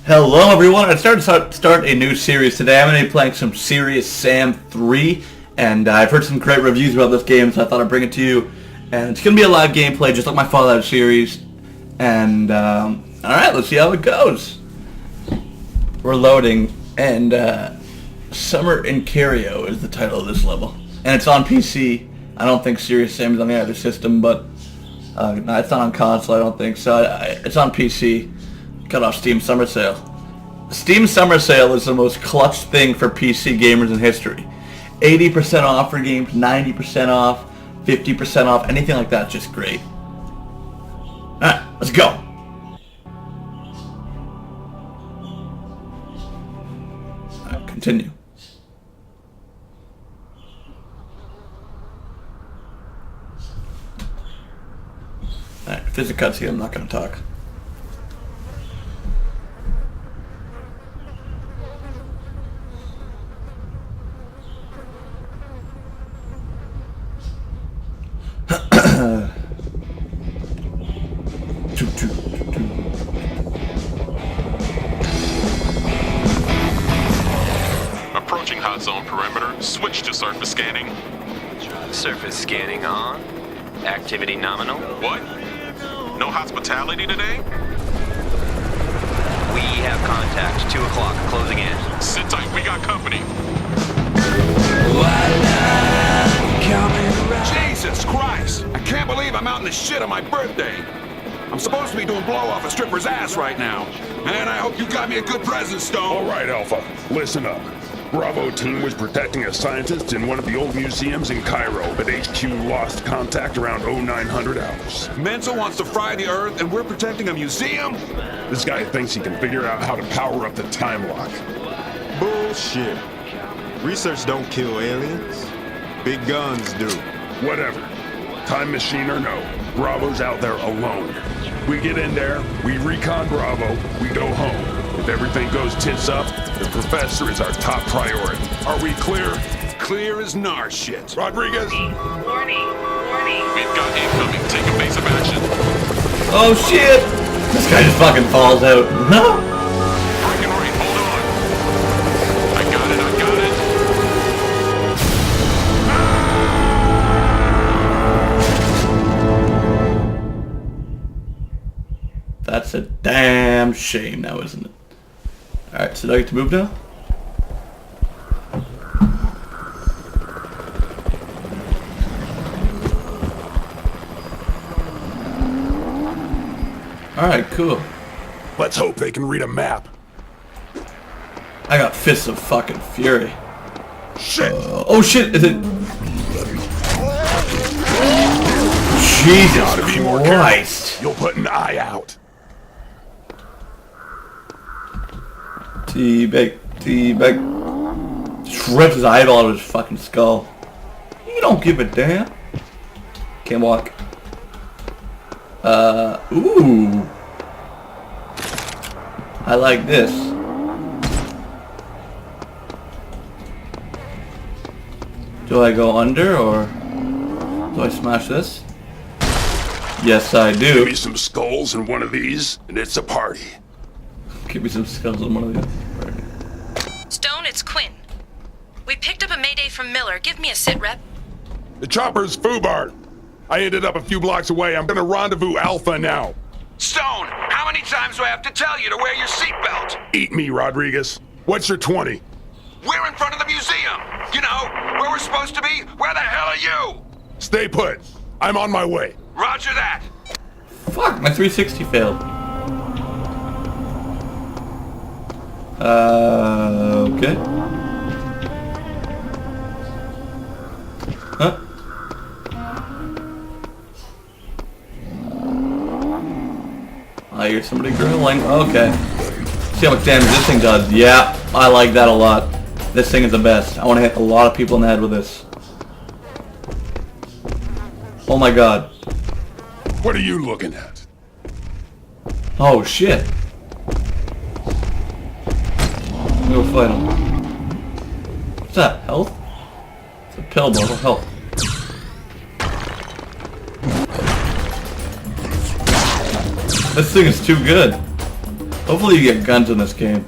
Hello everyone, I started to start a new series today. I'm going to be playing some Serious Sam 3, and I've heard some great reviews about this game, so I thought I'd bring it to you. And it's going to be a live gameplay, just like my Fallout series. And, alright, let's see how it goes. We're loading, and Summer in Cario is the title of this level. And it's on PC. I don't think Serious Sam is on the other system, but no, it's not on console, I don't think. So it's on PC. Got off Steam Summer Sale. Steam Summer Sale is the most clutch thing for PC gamers in history. 80% off for games, 90% off, 50% off, anything like that's just great. Alright, let's go. Alright, continue. Alright, if there's a cutscene, I'm not going to talk. Approaching hot zone perimeter. Switch to surface scanning. Surface scanning on. Activity nominal. What? No hospitality today? We have contact. 2 o'clock. Closing in. Sit tight, we got company. Jesus Christ! I can't believe I'm out in the shit on my birthday. I'm supposed to be doing blow off a stripper's ass right now. And I hope you got me a good present, Stone. All right, Alpha. Listen up. Bravo team was protecting a scientist in one of the old museums in Cairo, but HQ lost contact around 0900 hours. Mensa wants to fry the Earth, and we're protecting a museum? This guy thinks he can figure out how to power up the time lock. Bullshit. Research don't kill aliens. Big guns do. Whatever. Time machine or no, Bravo's out there alone. We get in there, we recon Bravo, we go home. If everything goes tits up, the professor is our top priority. Are we clear? Clear as nar shit. Rodriguez? Warning. We've got incoming. Take evasive action. Oh shit! This guy just fucking falls out. No! Breaking rate, hold on. I got it. That's a damn shame now, isn't it? Alright, so do I get to move now? Alright, cool. Let's hope they can read a map. I got fists of fucking fury. Shit! Oh shit, is it? Gotta be more Jesus Christ! careful. You'll put an eye out. Teabag. Rips his eyeball out of his fucking skull. You don't give a damn. Can't walk. Ooh. I like this. Do I go under or do I smash this? Yes, I do. Give me some skulls in one of these, and it's a party. Give me some skulls on one of these. Stone, it's Quinn. We picked up a mayday from Miller. Give me a sit rep. The chopper's foobar. I ended up a few blocks away. I'm gonna rendezvous Alpha now. Stone, how many times do I have to tell you to wear your seatbelt? Eat me, Rodriguez. What's your 20? We're in front of the museum. You know, where we're supposed to be. Where the hell are you? Stay put. I'm on my way. Roger that. Fuck, my 360 failed. Okay. Huh? I hear somebody grilling. Okay. See how much damage this thing does. Yeah, I like that a lot. This thing is the best. I want to hit a lot of people in the head with this. Oh my god. What are you looking at? Oh shit. Go fight him. What's that? Health? It's a pill bottle. Health. This thing is too good. Hopefully you get guns in this game.